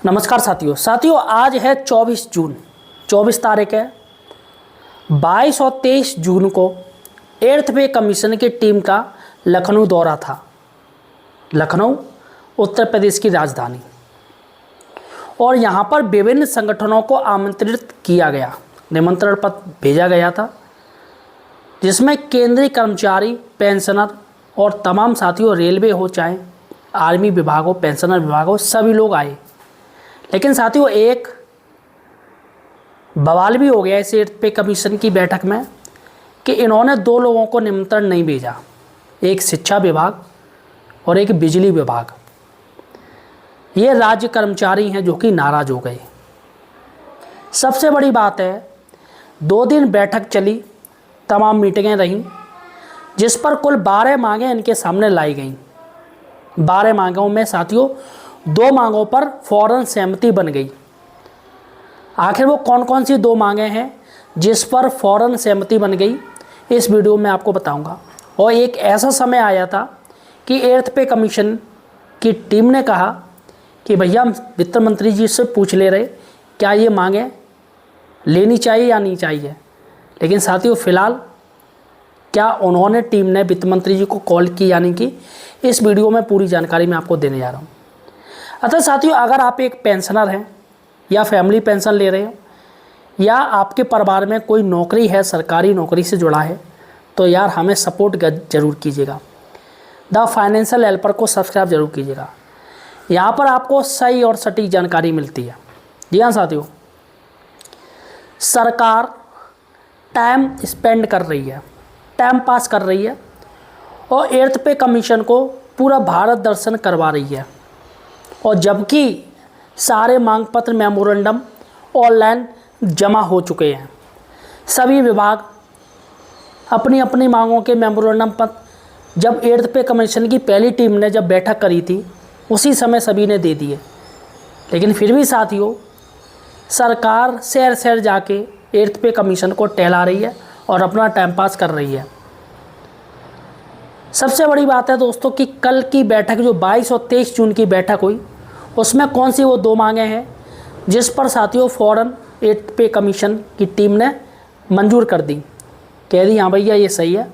नमस्कार साथियों आज है 24 जून 24 तारीख है। 22 और 23 जून को एर्थ पे कमीशन की टीम का लखनऊ दौरा था। लखनऊ उत्तर प्रदेश की राजधानी, और यहाँ पर विभिन्न संगठनों को आमंत्रित किया गया, निमंत्रण पत्र भेजा गया था, जिसमें केंद्रीय कर्मचारी, पेंशनर और तमाम साथियों, रेलवे हो चाहे आर्मी विभाग हो, पेंशनर विभाग हो, सभी लोग आए। लेकिन साथियों एक बवाल भी हो गया इस एर्थ पे कमीशन की बैठक में कि इन्होंने दो लोगों को निमंत्रण नहीं भेजा, एक शिक्षा विभाग और एक बिजली विभाग। ये राज्य कर्मचारी हैं जो कि नाराज़ हो गए। सबसे बड़ी बात है 2 दिन बैठक चली, तमाम मीटिंगें रहीं, जिस पर कुल 12 मांगें इनके सामने लाई गईं। 12 मांगों में साथियों 2 मांगों पर फौरन सहमति बन गई। आखिर वो कौन कौन सी 2 मांगें हैं जिस पर फौरन सहमति बन गई, इस वीडियो में आपको बताऊंगा। और एक ऐसा समय आया था कि एर्थ पे कमीशन की टीम ने कहा कि भैया वित्त मंत्री जी से पूछ ले रहे क्या ये मांगें लेनी चाहिए या नहीं चाहिए। लेकिन साथियों फ़िलहाल क्या उन्होंने, टीम ने वित्त मंत्री जी को कॉल की या नहीं की, इस वीडियो में पूरी जानकारी मैं आपको देने जा रहा हूँ। अतः साथियों अगर आप एक पेंशनर हैं या फैमिली पेंशन ले रहे हो, या आपके परिवार में कोई नौकरी है, सरकारी नौकरी से जुड़ा है, तो यार हमें सपोर्ट ज़रूर कीजिएगा। द फाइनेंशियल हेल्पर को सब्सक्राइब जरूर कीजिएगा। यहाँ पर आपको सही और सटीक जानकारी मिलती है। जी हाँ साथियों, सरकार टाइम स्पेंड कर रही है, टाइम पास कर रही है, और एर्थ पे कमीशन को पूरा भारत दर्शन करवा रही है। और जबकि सारे मांग पत्र, मेमोरेंडम ऑनलाइन जमा हो चुके हैं, सभी विभाग अपनी अपनी मांगों के मेमोरेंडम पत्र जब एर्थ पे कमीशन की पहली टीम ने जब बैठक करी थी उसी समय सभी ने दे दिए। लेकिन फिर भी साथियों सरकार शहर शहर जाके एर्थ पे कमीशन को टहला रही है और अपना टाइम पास कर रही है। सबसे बड़ी बात है दोस्तों कि कल की बैठक जो 22 और 23 जून की बैठक हुई, उसमें कौन सी वो 2 मांगें हैं जिस पर साथियों फ़ौरन एर्थ पे कमीशन की टीम ने मंजूर कर दी, कह दी हाँ भैया ये सही है।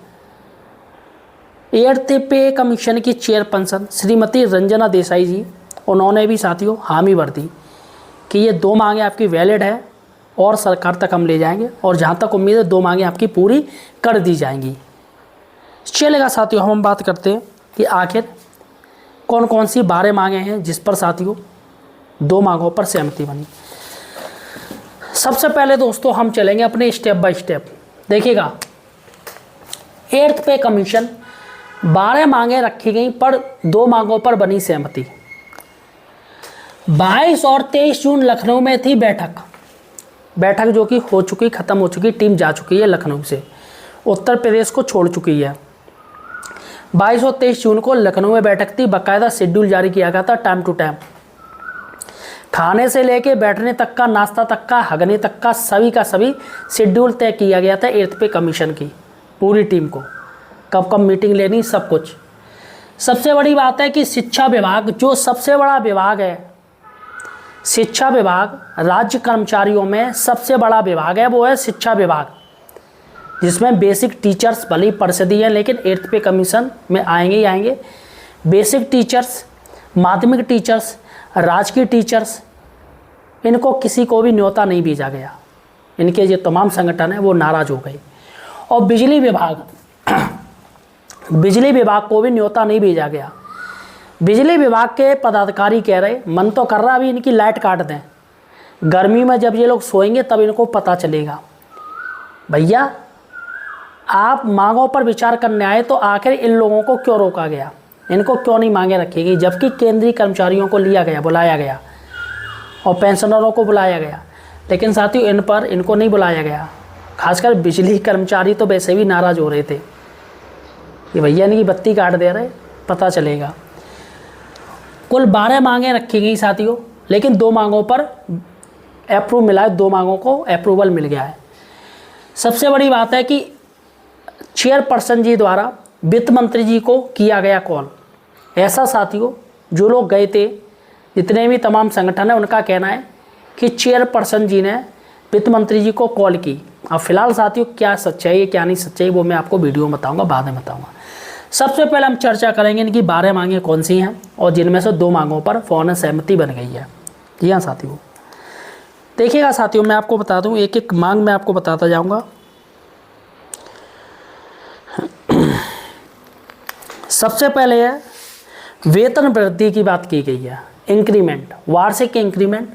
एर्थ पे कमीशन की चेयरपर्सन श्रीमती रंजना देसाई जी, उन्होंने भी साथियों हामी भर दी कि ये 2 मांगें आपकी वैलिड है और सरकार तक हम ले जाएंगे, और जहाँ तक उम्मीद है 2 मांगें आपकी पूरी कर दी जाएंगी। चलेगा साथियों, हम बात करते हैं कि आखिर कौन कौन सी 12 मांगें हैं जिस पर साथियों 2 मांगों पर सहमति बनी। सबसे पहले दोस्तों हम चलेंगे अपने स्टेप बाय स्टेप। देखिएगा एर्थ पे कमीशन 12 मांगें रखी गई पर 2 मांगों पर बनी सहमति। 22 और 23 जून लखनऊ में थी बैठक जो कि हो चुकी, ख़त्म हो चुकी, टीम जा चुकी है लखनऊ से, उत्तर प्रदेश को छोड़ चुकी है। 22 और 23 जून को लखनऊ में बैठक थी, बाकायदा शेड्यूल जारी किया गया था, टाइम टू टाइम, खाने से लेके बैठने तक का, नाश्ता तक का, हगने तक का, सभी का सभी शेड्यूल तय किया गया था एर्थ पे कमीशन की पूरी टीम को, कब कब मीटिंग लेनी, सब कुछ। सबसे बड़ी बात है कि शिक्षा विभाग जो सबसे बड़ा विभाग है, शिक्षा विभाग राज्य कर्मचारियों में सबसे बड़ा विभाग है, वो है शिक्षा विभाग, जिसमें बेसिक टीचर्स भले ही परिषदीय हैं लेकिन एर्थ पे कमीशन में आएंगे ही आएंगे। बेसिक टीचर्स, माध्यमिक टीचर्स, राजकीय टीचर्स, इनको किसी को भी न्योता नहीं भेजा गया। इनके जो तमाम संगठन हैं वो नाराज़ हो गए। और बिजली विभाग को भी न्योता नहीं भेजा गया। बिजली विभाग के पदाधिकारी कह रहे, मन तो कर रहा अभी इनकी लाइट काट दें, गर्मी में जब ये लोग सोएंगे तब इनको पता चलेगा। भैया आप मांगों पर विचार करने आए तो आखिर इन लोगों को क्यों रोका गया, इनको क्यों नहीं मांगे रखी गई, जबकि केंद्रीय कर्मचारियों को बुलाया गया और पेंशनरों को बुलाया गया। लेकिन साथियों इनको नहीं बुलाया गया। खासकर बिजली कर्मचारी तो वैसे भी नाराज़ हो रहे थे कि भैया इनकी बत्ती काट दे रहे, पता चलेगा। कुल 12 मांगें रखी गई साथियों, लेकिन 2 मांगों पर अप्रूव मिला है, 2 मांगों को अप्रूवल मिल गया है। सबसे बड़ी बात है कि चेयरपर्सन जी द्वारा वित्त मंत्री जी को किया गया कॉल। ऐसा साथियों जो लोग गए थे जितने भी तमाम संगठन है उनका कहना है कि चेयरपर्सन जी ने वित्त मंत्री जी को कॉल की। अब फिलहाल साथियों क्या सच्चाई है क्या नहीं सच्चाई वो मैं आपको वीडियो में बताऊंगा, बाद में बताऊंगा। सबसे पहले हम चर्चा करेंगे इनकी 12 मांगें कौन सी हैं और जिनमें से 2 मांगों पर फौरन सहमति बन गई है। जी हाँ साथियों, देखिएगा साथियों, मैं आपको बता दूं, एक एक मांग मैं आपको बताता जाऊंगा। सबसे पहले है वेतन वृद्धि की बात की गई है, इंक्रीमेंट, वार्षिक इंक्रीमेंट।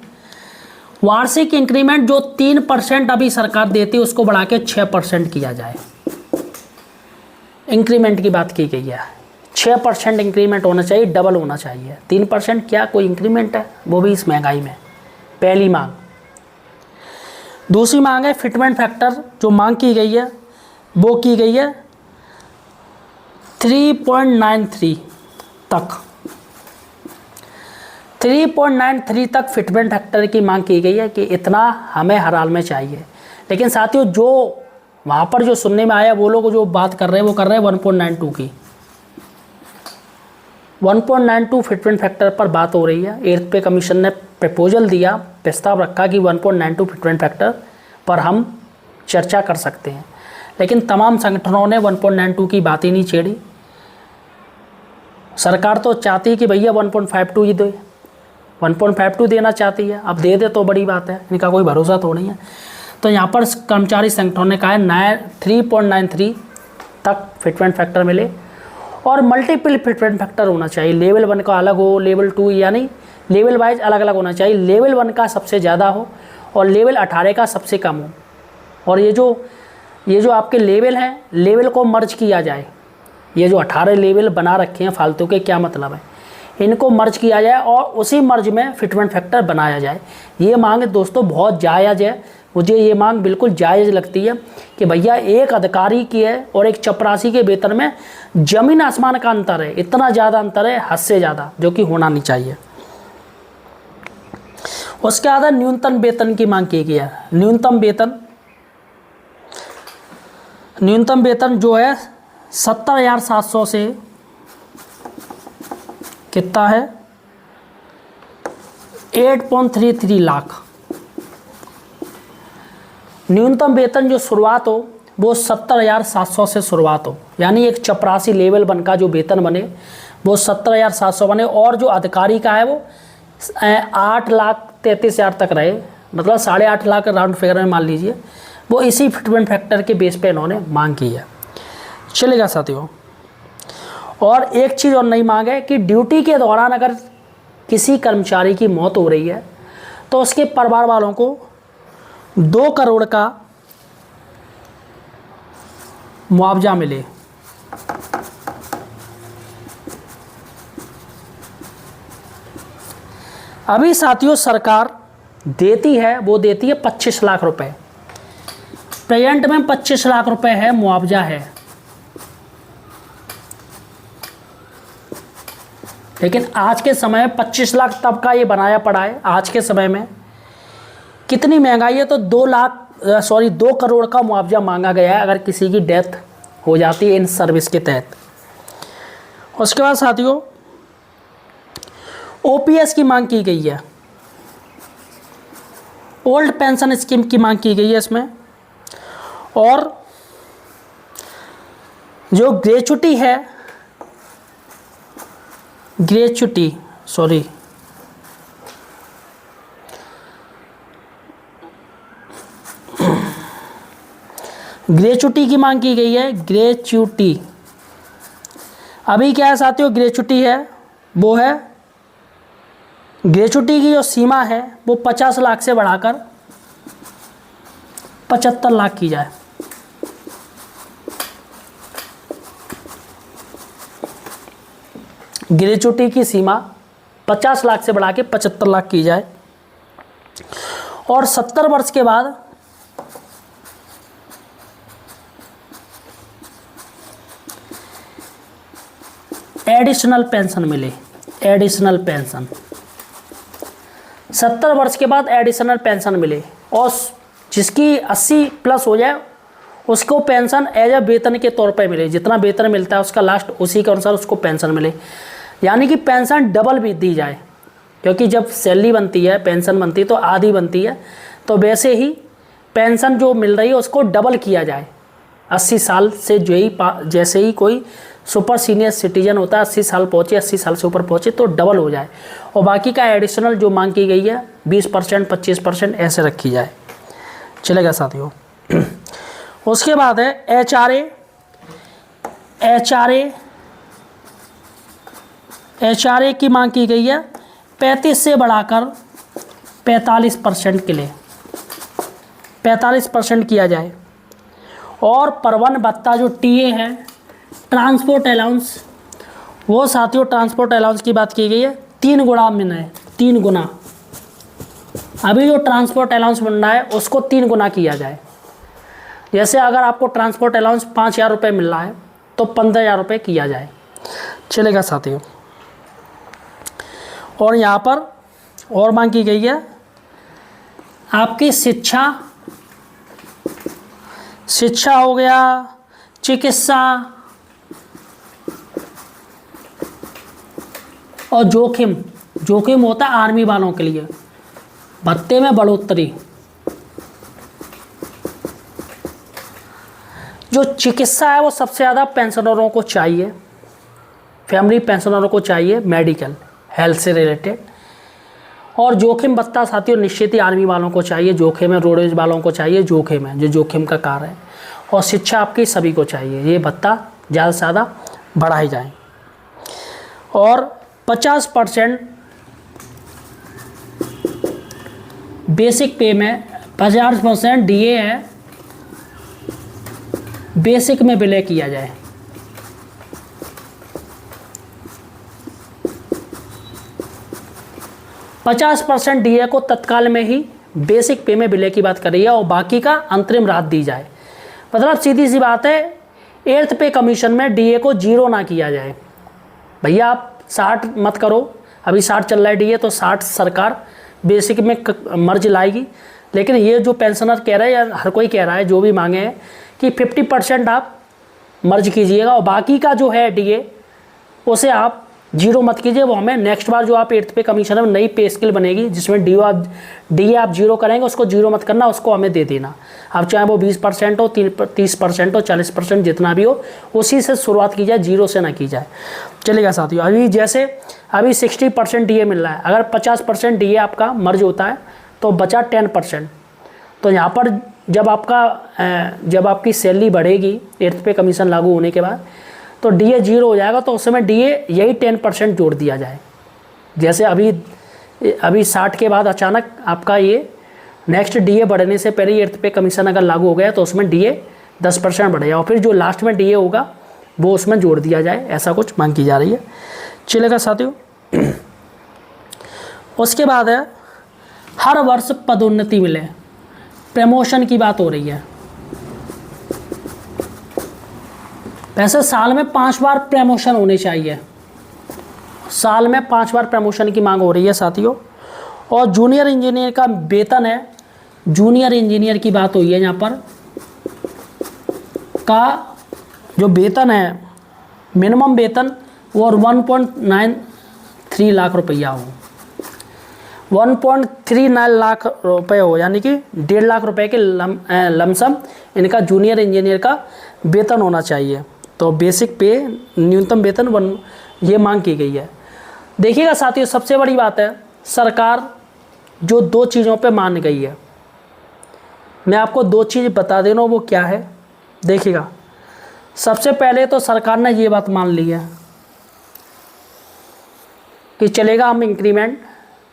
वार्षिक इंक्रीमेंट जो 3% अभी सरकार देती है उसको बढ़ा के 6% किया जाए। इंक्रीमेंट की बात की गई है, 6% इंक्रीमेंट होना चाहिए, डबल होना चाहिए। 3% क्या कोई इंक्रीमेंट है, वो भी इस महंगाई में। पहली मांग। दूसरी मांग है फिटमेंट फैक्टर, जो मांग की गई है वो की गई है 3.93 तक। 3.93 तक फिटमेंट फैक्टर की मांग की गई है कि इतना हमें हर हाल में चाहिए। लेकिन साथियों जो वहाँ पर जो सुनने में आया वो लोग जो बात कर रहे हैं वो कर रहे हैं 1.92 की। 1.92 फिटमेंट फैक्टर पर बात हो रही है। 8th पे कमीशन ने प्रपोजल दिया, प्रस्ताव रखा कि 1.92 फिटमेंट फैक्टर पर हम चर्चा कर सकते हैं, लेकिन तमाम संगठनों ने 1.92 की बात ही नहीं छेड़ी। सरकार तो चाहती है कि भैया 1.52 ही दे, 1.52 देना चाहती है। अब दे दे तो बड़ी बात है, इनका कोई भरोसा तो नहीं है। तो यहाँ पर कर्मचारी संगठनों ने कहा है 3.93 तक फिटमेंट फैक्टर मिले और मल्टीपल फिटमेंट फैक्टर होना चाहिए। लेवल 1 का अलग हो, लेवल 2 यानी लेवल वाइज अलग अलग होना चाहिए। लेवल 1 का सबसे ज़्यादा हो और लेवल 18 का सबसे कम हो। और ये जो आपके लेवल हैं, लेवल को मर्ज किया जाए। ये जो 18 लेवल बना रखे हैं फालतू के, क्या मतलब है, इनको मर्ज किया जाए और उसी मर्ज में फिटमेंट फैक्टर बनाया जाए। ये मांग दोस्तों बहुत जायज़ है, मुझे ये मांग बिल्कुल जायज़ लगती है कि भैया एक अधिकारी की है और एक चपरासी के वेतन में ज़मीन आसमान का अंतर है, इतना ज़्यादा अंतर है, हद से ज़्यादा, जो कि होना नहीं चाहिए। उसके बाद न्यूनतम वेतन की मांग की गई है। न्यूनतम वेतन जो है 70,700 से कितना है 8.33 लाख। न्यूनतम वेतन जो शुरुआत हो वो 70,700 से शुरुआत हो, यानी एक चपरासी लेवल 1 का जो वेतन बने वो 70,700 बने और जो अधिकारी का है वो 8,33,000 तक रहे, मतलब 8.5 लाख राउंड फिगर में मान लीजिए। वो इसी फिटमेंट फैक्टर के बेस पे इन्होंने मांग की है। चलेगा साथियों, और एक चीज़ और नई मांग है कि ड्यूटी के दौरान अगर किसी कर्मचारी की मौत हो रही है तो उसके परिवार वालों को 2 करोड़ का मुआवजा मिले। अभी साथियों सरकार देती है, वो देती है 25 लाख रुपए। प्रेजेंट में 25 लाख रुपए है, मुआवजा है। लेकिन आज के समय में 25 लाख तब का ये बनाया पड़ा है। आज के समय में कितनी महंगाई है तो 2 करोड़ का मुआवजा मांगा गया है अगर किसी की डेथ हो जाती है इन सर्विस के तहत। उसके बाद साथियों ओपीएस की मांग की गई है, ओल्ड पेंशन स्कीम की मांग की गई है इसमें। और जो ग्रेच्युटी है, ग्रेच्युटी की मांग की गई है। ग्रेच्युटी अभी क्या है साथियों, ग्रेच्युटी है वो है, ग्रेच्युटी की जो सीमा है वो 50 लाख से बढ़ाकर 75 लाख की जाए। ग्रेच्युटी की सीमा 50 लाख से बढ़ा के 75 लाख की जाए। और 70 वर्ष के बाद एडिशनल पेंशन मिले। एडिशनल पेंशन 70 वर्ष के बाद एडिशनल पेंशन मिले और जिसकी 80 प्लस हो जाए उसको पेंशन एज ए वेतन के तौर पे मिले। जितना वेतन मिलता है उसका लास्ट उसी के अनुसार उसको पेंशन मिले, यानी कि पेंशन डबल भी दी जाए। क्योंकि जब सैलरी बनती है, पेंशन बनती है तो आधी बनती है, तो वैसे ही पेंशन जो मिल रही है उसको डबल किया जाए। 80 साल से जैसे ही कोई सुपर सीनियर सिटीजन होता है, 80 साल पहुँचे, 80 साल से ऊपर पहुँचे तो डबल हो जाए, और बाकी का एडिशनल जो मांग की गई है 20%, 25% ऐसे रखी जाए। चलेगा साथियों। उसके बाद है एचआरए की मांग की गई है 35 से बढ़ाकर 45% के लिए 45% किया जाए। और परिवहन भत्ता जो टीए है, ट्रांसपोर्ट अलाउंस, वो साथियों ट्रांसपोर्ट अलाउंस की बात की गई है 3 गुना मिलना है, 3 गुना। अभी जो ट्रांसपोर्ट अलाउंस मिल रहा है उसको 3 गुना किया जाए। जैसे अगर आपको ट्रांसपोर्ट अलाउंस 5,000 रुपये मिल रहा है तो 15,000 रुपये किया जाए। चलेगा साथियों। और यहाँ पर और मांग की गई है आपकी शिक्षा हो गया, चिकित्सा और जोखिम होता है आर्मी वालों के लिए, भत्ते में बढ़ोतरी। जो चिकित्सा है वो सबसे ज़्यादा पेंशनरों को चाहिए, फैमिली पेंशनरों को चाहिए, मेडिकल हेल्थ से रिलेटेड। और जोखिम भत्ता साथियों निश्चित ही आर्मी वालों को चाहिए, जोखिम है रोडवेज वालों को चाहिए, जोखिम है जो जोखिम का कार्य है। और शिक्षा आपकी सभी को चाहिए, ये भत्ता ज़्यादा से ज़्यादा बढ़ाई जाए। और 50% बेसिक पे में 50% डीए है, बेसिक में विलय किया जाए। %50 डीए को तत्काल में ही बेसिक पे में विलय की बात कर रही है, और बाकी का अंतरिम राहत दी जाए। मतलब सीधी सी बात है, 8th पे कमीशन में डीए को 0 ना किया जाए। भैया आप 60 मत करो, अभी 60 चल रहा है डीए, तो 60 सरकार बेसिक में मर्ज लाएगी। लेकिन ये जो पेंशनर कह रहे हैं या हर कोई कह रहा है, जो भी मांगे हैं कि 50% आप मर्ज कीजिएगा, और बाकी का जो है डीए उसे आप 0 मत कीजिए। वो हमें नेक्स्ट बार जो आप 8th पे कमीशन में नई पे स्केल बनेगी जिसमें डीए आप 0 करेंगे, उसको 0 मत करना, उसको हमें दे देना। अब चाहे वो 20% हो, 30% हो, 40%, जितना भी हो, उसी से शुरुआत की जाए, 0 से ना की जाए। चलेगा साथियों। अभी 60% डीए मिल रहा है, अगर 50% डीए आपका मर्ज होता है तो बचा 10%। तो यहाँ पर जब आपकी सैलरी बढ़ेगी 8th पे कमीशन लागू होने के बाद, तो डीए 0 हो जाएगा, तो उस समय डीए यही 10% जोड़ दिया जाए। जैसे अभी 60 के बाद अचानक आपका ये नेक्स्ट डीए बढ़ने से पहले 8th पे कमीशन अगर लागू हो गया तो उसमें डीए 10% बढ़ेगा, और फिर जो लास्ट में डीए होगा वो उसमें जोड़ दिया जाए, ऐसा कुछ मांग की जा रही है। चलेगा साथियों। उसके बाद है हर वर्ष पदोन्नति मिले, प्रमोशन की बात हो रही है। वैसे साल में 5 बार प्रमोशन होने चाहिए, साल में 5 बार प्रमोशन की मांग हो रही है साथियों। और जूनियर इंजीनियर का वेतन है, जूनियर इंजीनियर की बात हुई है यहाँ पर, का जो वेतन है मिनिमम वेतन वो 1.93 लाख रुपया हो, 1.39 लाख रुपए हो, यानी कि 1.5 लाख रुपए के लमसम इनका जूनियर इंजीनियर का वेतन होना चाहिए। तो बेसिक पे न्यूनतम वेतन ये मांग की गई है। देखिएगा साथियों, सबसे बड़ी बात है सरकार जो 2 चीज़ों पे मान गई है, मैं आपको 2 चीज़ बता दे रहा हूँ, वो क्या है देखिएगा। सबसे पहले तो सरकार ने ये बात मान ली है कि चलेगा, हम इंक्रीमेंट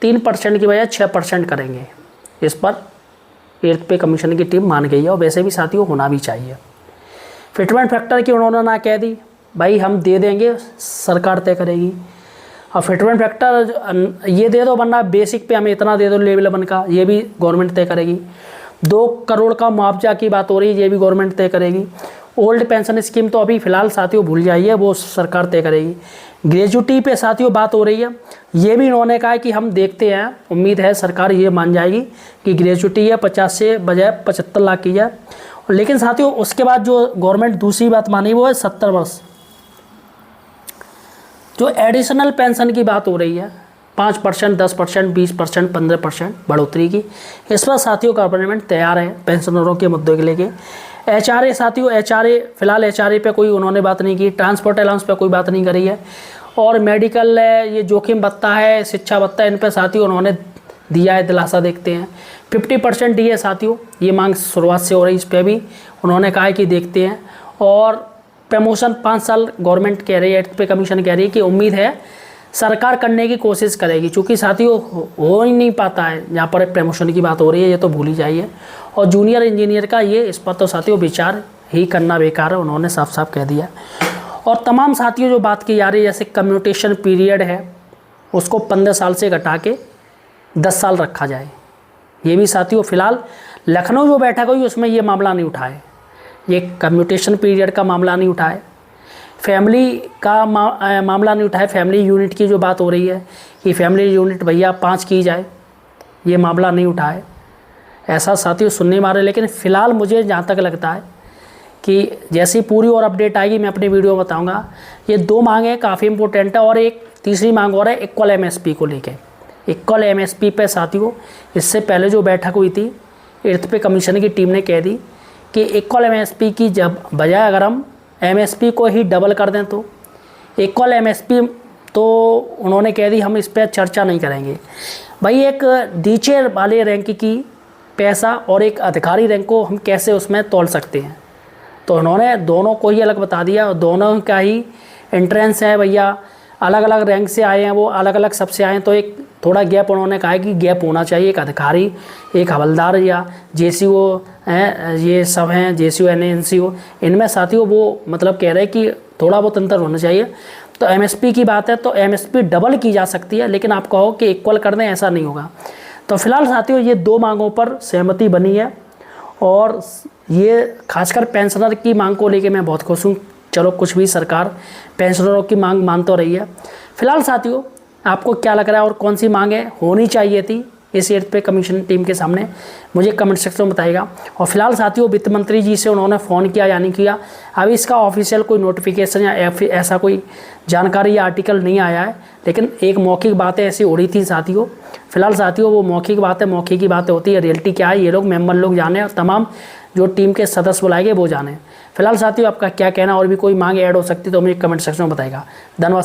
3% की बजाय 6% करेंगे। इस पर 8th पे कमीशन की टीम मान गई है, और वैसे भी साथियों होना भी चाहिए। फिटमेंट फैक्टर की उन्होंने ना कह दी, भाई हम दे देंगे, सरकार तय करेगी। और फिटमेंट फैक्टर ये दे दो, वरना बेसिक पे हमें इतना दे दो लेवल 1 का, ये भी गवर्नमेंट तय करेगी। 2 करोड़ का मुआवजा की बात हो रही है, ये भी गवर्नमेंट तय करेगी। ओल्ड पेंशन स्कीम तो अभी फ़िलहाल साथियों भूल जाइए, वो सरकार तय करेगी। ग्रेजुटी पे साथियों बात हो रही है, ये भी इन्होंने कहा है कि हम देखते हैं, उम्मीद है सरकार ये मान जाएगी कि ग्रेजुटी है 50 से बजाय 75 लाख की है। लेकिन साथियों उसके बाद जो गवर्नमेंट दूसरी बात मानी वो है 70 वर्ष। जो एडिशनल पेंशन की बात हो रही है, 5%, 10%, 20%, 15% बढ़ोतरी की। इस पर साथियों गवर्नमेंट तैयार है पेंशनरों के मुद्दों के लेके। HRA साथियों, HRA फिलहाल HRA पे कोई उन्होंने बात नहीं की, ट्रांसपोर्ट अलाउंस पे कोई बात नहीं करी है, और मेडिकल ये जोखिम भत्ता है, शिक्षा भत्ता, इन पे साथियों उन्होंने दिया है दिलासा। देखते हैं 50% दिए साथियों, ये मांग शुरुआत से हो रही, इस पर भी उन्होंने कहा है कि देखते हैं। और प्रमोशन 5 साल गवर्नमेंट कह रही है, 8th पे कमीशन कह रही है कि उम्मीद है सरकार करने की कोशिश करेगी, क्योंकि साथियों हो ही नहीं पाता है। जहाँ पर प्रमोशन की बात हो रही है ये तो भूल ही जाइए। और जूनियर इंजीनियर का ये, इस पर तो साथियों विचार ही करना बेकार है, उन्होंने साफ साफ कह दिया। और तमाम साथियों जो बात की जा रही है, जैसे कम्यूटेशन पीरियड है उसको 15 साल से घटा के 10 साल रखा जाए, ये भी साथियों फिलहाल लखनऊ जो बैठक हुई उसमें ये मामला नहीं उठा है, ये कम्यूटेशन पीरियड का मामला नहीं उठा है, फैमिली का मामला नहीं उठा है। फैमिली यूनिट की जो बात हो रही है कि फैमिली यूनिट भैया 5 की जाए, ये मामला नहीं उठा है, ऐसा साथियों सुनने में आ रहा है। लेकिन फ़िलहाल मुझे जहाँ तक लगता है कि जैसी पूरी और अपडेट आएगी मैं अपनी वीडियो में बताऊँगा। ये 2 मांगें काफ़ी इंपॉर्टेंट है, और एक तीसरी मांग और है इक्वल MSP को लेके। इक्वल MSP पे साथियों इससे पहले जो बैठक हुई थी 8th पे कमीशन की टीम ने कह दी कि इक्वल MSP की जब बजाय अगर हम MSP को ही डबल कर दें तो इक्वल MSP, तो उन्होंने कह दी हम इस पर चर्चा नहीं करेंगे। भाई एक नीचे वाले रैंक की पैसा और एक अधिकारी रैंक को हम कैसे उसमें तोल सकते हैं, तो उन्होंने दोनों को ही अलग बता दिया। दोनों का ही एंट्रेंस है भैया, अलग अलग रैंक से आए हैं वो, अलग अलग सबसे आए हैं, तो एक थोड़ा गैप उन्होंने कहा है कि गैप होना चाहिए। एक अधिकारी, एक हवलदार या JCO हैं, ये सब हैं JCO NCO, इनमें साथियों वो मतलब कह रहे हैं कि थोड़ा बहुत अंतर होना चाहिए। तो MSP की बात है तो MSP डबल की जा सकती है, लेकिन आप कहो कि इक्वल कर दें, ऐसा नहीं होगा। तो फिलहाल साथियों ये 2 मांगों पर सहमति बनी है, और ये खासकर पेंशनर की मांग को लेके मैं बहुत खुश हूँ। चलो कुछ भी सरकार पेंशनरों की मांग मान तो रही है। फिलहाल साथियों आपको क्या लग रहा है और कौन सी मांगें होनी चाहिए थी इस 8th पे कमीशन टीम के सामने, मुझे कमेंट सेक्शन में बताइएगा। और फिलहाल साथियों वित्त मंत्री जी से उन्होंने फ़ोन किया या नहीं किया, अभी इसका ऑफिशियल कोई नोटिफिकेशन या ऐसा कोई जानकारी या आर्टिकल नहीं आया है, लेकिन एक मौखिक बातें ऐसी हो रही थी साथियों। फिलहाल साथियों वो मौखिक बातें होती है, रियलिटी क्या है ये लोग मेंबर लोग जाने, और तमाम जो टीम के सदस्य बुलाए गए वो जाने। फिलहाल साथियों आपका क्या कहना, और भी कोई मांग ऐड हो सकती है तो मुझे कमेंट सेक्शन में बताइएगा। धन्यवाद।